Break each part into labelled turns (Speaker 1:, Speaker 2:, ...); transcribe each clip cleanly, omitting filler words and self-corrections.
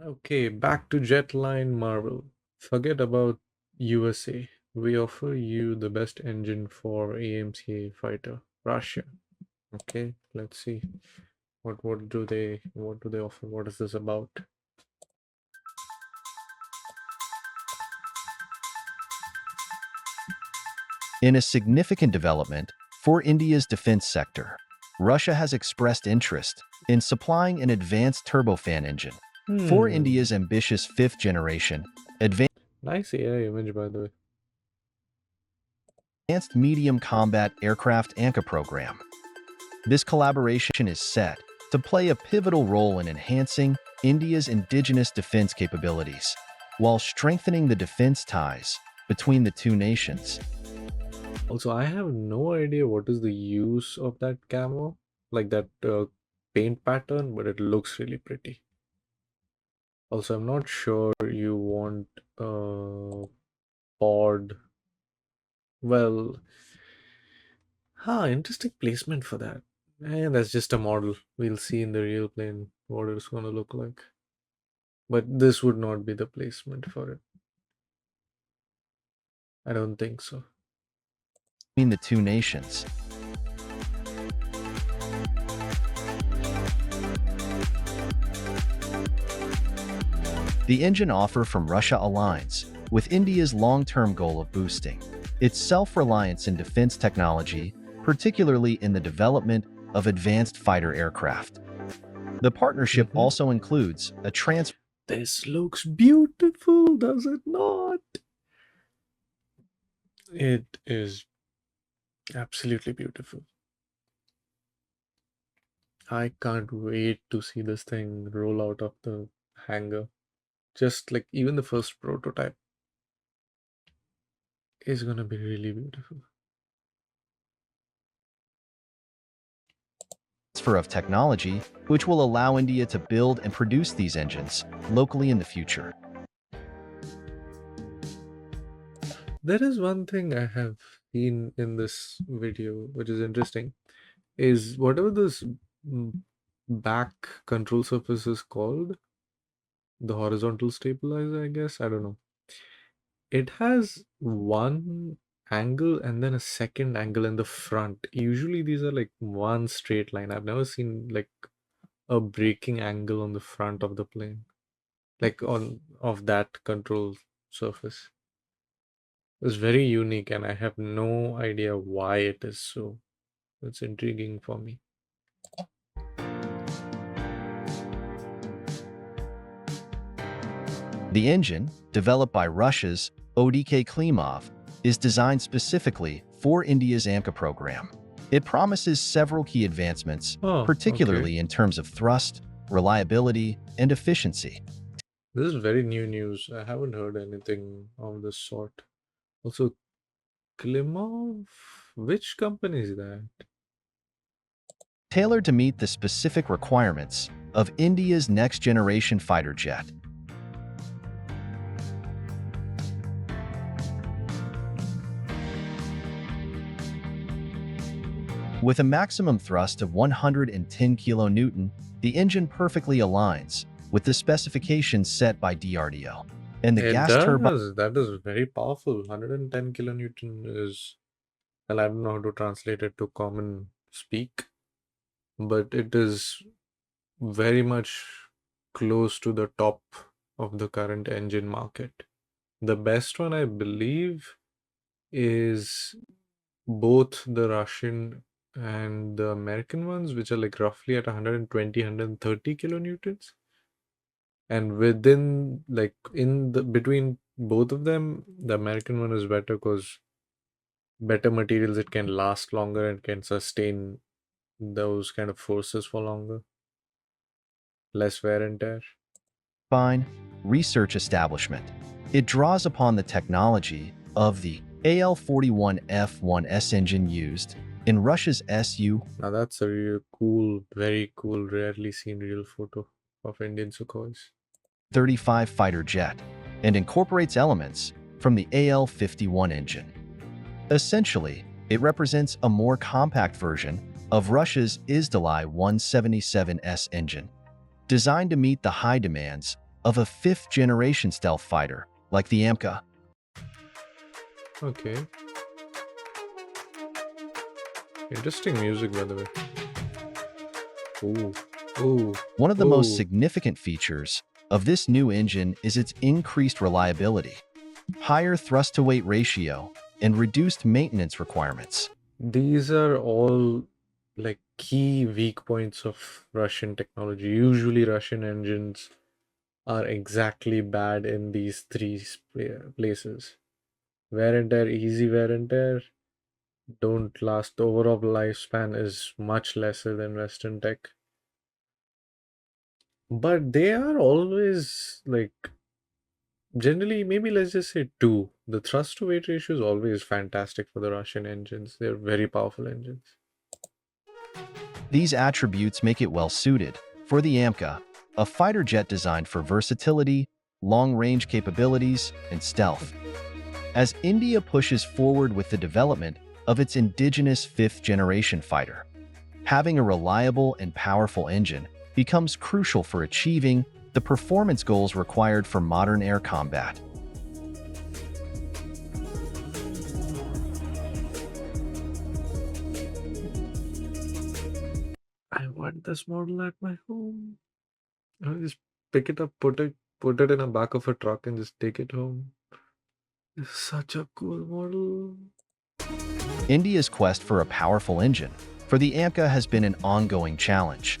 Speaker 1: Okay, back to Jetline Marvel. Forget about USA. We offer you the best engine for AMCA fighter, Russia. Okay, let's see. What do they offer? What is this about?
Speaker 2: In a significant development for India's defense sector, Russia has expressed interest in supplying an advanced turbofan engine for
Speaker 1: Hmm.
Speaker 2: India's ambitious fifth-generation
Speaker 1: Nice AI image, by the way.
Speaker 2: advanced medium combat aircraft AMCA program. This collaboration is set to play a pivotal role in enhancing India's indigenous defense capabilities while strengthening the defense ties between the two nations.
Speaker 1: Also, I have no idea what is the use of that camo, like that paint pattern, but it looks really pretty. Also, I'm not sure you want pod. Well, interesting placement for that. And that's just a model. We'll see in the real plane what it's going to look like. But this would not be the placement for it. I don't think so.
Speaker 2: Between the two nations. The engine offer from Russia aligns with India's long-term goal of boosting its self-reliance in defense technology, particularly in the development of advanced fighter aircraft. The partnership
Speaker 1: Hmm.
Speaker 2: also includes a transfer
Speaker 1: This looks beautiful, does it not? It is absolutely beautiful. I can't wait to see this thing roll out of the hangar. Just like even the first prototype is gonna be really beautiful.
Speaker 2: of technology, which will allow India to build and produce these engines locally in the future.
Speaker 1: There is one thing I have seen in this video, which is interesting, is whatever this mm, back control surface is called, the horizontal stabilizer, I guess. I don't know. It has one angle and then a second angle in the front. Usually these are like one straight line. I've never seen like a braking angle on the front of the plane, like on of that control surface. It's very unique and I have no idea why it is so. It's intriguing for me.
Speaker 2: The engine, developed by Russia's ODK Klimov, is designed specifically for India's AMCA program. It promises several key advancements,
Speaker 1: Oh, okay.
Speaker 2: particularly in terms of thrust, reliability, and efficiency.
Speaker 1: This is very new news. I haven't heard anything of this sort. Also, Klimov, which company is that?
Speaker 2: Tailored to meet the specific requirements of India's next-generation fighter jet. With a maximum thrust of 110 kilonewton, the engine perfectly aligns with the specifications set by DRDO. And the
Speaker 1: It
Speaker 2: gas turbine
Speaker 1: does. That is very powerful. 110 kilonewton is, well, I don't know how to translate it to common speak, but it is very much close to the top of the current engine market. The best one, I believe, is both the Russian and the American ones, which are like roughly at 120, 130 kilonewtons. And within, like, in the between both of them, the American one is better because better materials, it can last longer and can sustain those kind of forces for longer, less wear and tear.
Speaker 2: research establishment. It draws upon the technology of the AL-41F1S engine used in Russia's
Speaker 1: Now that's a real cool, very cool, rarely seen real photo of Indian Sukhois.
Speaker 2: Su-35 fighter jet and incorporates elements from the AL-51 engine. Essentially, it represents a more compact version of Russia's Izdalai 177S engine, designed to meet the high demands of a fifth-generation stealth fighter, like the AMCA.
Speaker 1: Okay. Interesting music, by the way. Ooh. Ooh.
Speaker 2: One of the most
Speaker 1: Ooh.
Speaker 2: significant features of this new engine is its increased reliability, higher thrust-to-weight ratio, and reduced maintenance requirements.
Speaker 1: These are all like key weak points of Russian technology. Usually, Russian engines are exactly bad in these three places. Wear and tear, easy wear and tear, don't last. The overall lifespan is much lesser than Western tech. But they are always like generally, maybe let's just say two. The thrust to weight ratio is always fantastic for the Russian engines. They're very powerful engines.
Speaker 2: These attributes make it well-suited for the AMCA, a fighter jet designed for versatility, long-range capabilities, and stealth. As India pushes forward with the development of its indigenous fifth-generation fighter, having a reliable and powerful engine becomes crucial for achieving the performance goals required for modern air combat.
Speaker 1: I want this model at my home. I just pick it up, put it in the back of a truck, and just take it home. It's such a cool model.
Speaker 2: India's quest for a powerful engine for the AMCA has been an ongoing challenge,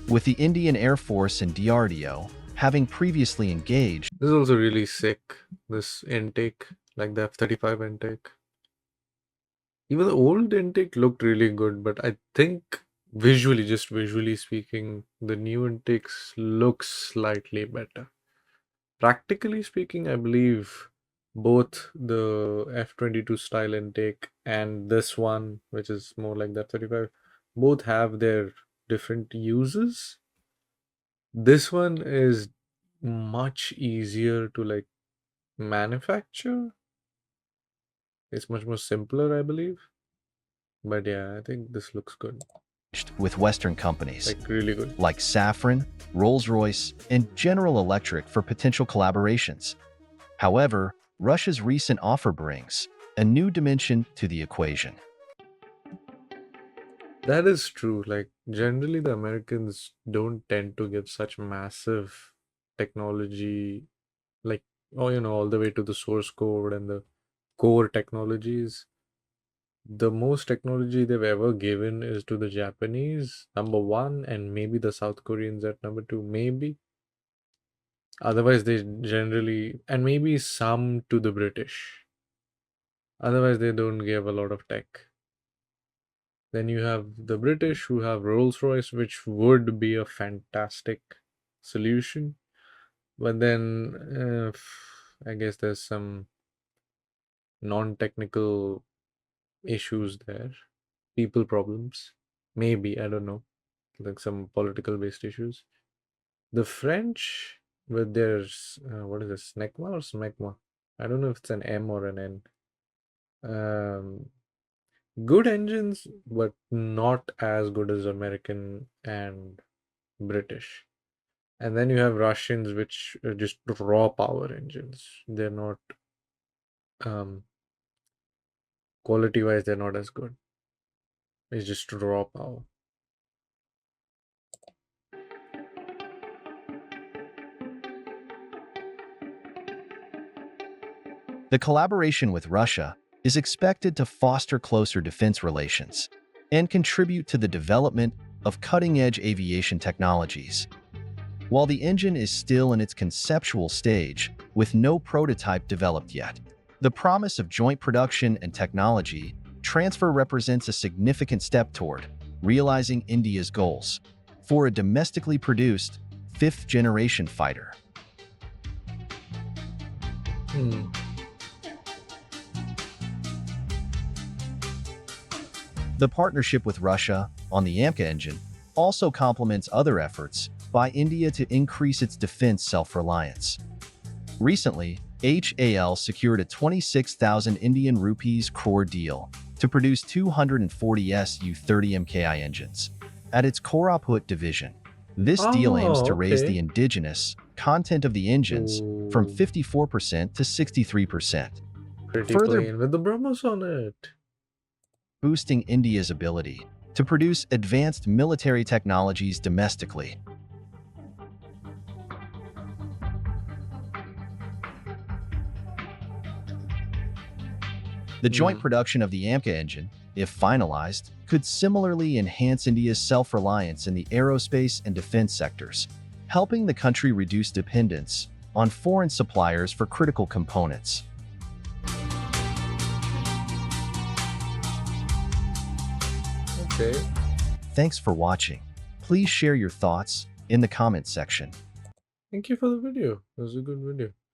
Speaker 2: with the Indian Air Force and DRDO having previously engaged.
Speaker 1: This is also really sick. This intake, like the F-35 intake. Even the old intake looked really good, but I think visually, just visually speaking, the new intakes look slightly better. Practically speaking, I believe both the F-22 style intake and this one, which is more like the F-35, both have their different uses. This one is much easier to like manufacture. It's much more simpler, I believe. But yeah, I think this looks good.
Speaker 2: with Western companies
Speaker 1: Like really good.
Speaker 2: like Safran, Rolls-Royce, and General Electric for potential collaborations. However, Russia's recent offer brings a new dimension to the equation.
Speaker 1: That is true. Like generally the Americans don't tend to give such massive technology like all the way to the source code and the core technologies. The most technology they've ever given is to the Japanese, number one, and maybe the South Koreans at number two, maybe. Otherwise, they generally, and maybe some to the British. Otherwise, they don't give a lot of tech. Then you have the British who have Rolls Royce, which would be a fantastic solution. But then I guess there's some non technical issues there, people problems. Maybe, I don't know, like some political based issues. The French with their, what is this, SNECMA or SMECMA? I don't know if it's an M or an N. Um, Good engines, but not as good as American and British. And then you have Russians, which are just raw power engines. They're not, um, quality wise, they're not as good. It's just raw power.
Speaker 2: The collaboration with Russia is expected to foster closer defense relations and contribute to the development of cutting-edge aviation technologies. While the engine is still in its conceptual stage, with no prototype developed yet, the promise of joint production and technology transfer represents a significant step toward realizing India's goals for a domestically produced fifth-generation fighter.
Speaker 1: Hmm.
Speaker 2: The partnership with Russia on the AMCA engine also complements other efforts by India to increase its defense self-reliance. Recently, HAL secured a 26,000 Indian rupees crore deal to produce 240 Su-30 MKI engines at its Koraput division, This deal aims
Speaker 1: Oh,
Speaker 2: to raise the
Speaker 1: okay.
Speaker 2: indigenous content of the engines from
Speaker 1: Ooh,
Speaker 2: 54% to 63%,
Speaker 1: pretty
Speaker 2: further
Speaker 1: plain with the Brahmos on it.
Speaker 2: boosting India's ability to produce advanced military technologies domestically. The joint
Speaker 1: Hmm.
Speaker 2: production of the AMCA engine, if finalized, could similarly enhance India's self-reliance in the aerospace and defense sectors, helping the country reduce dependence on foreign suppliers for critical components.
Speaker 1: Okay.
Speaker 2: Thanks for watching. Please share your thoughts in the comments section.
Speaker 1: Thank you for the video. It was a good video.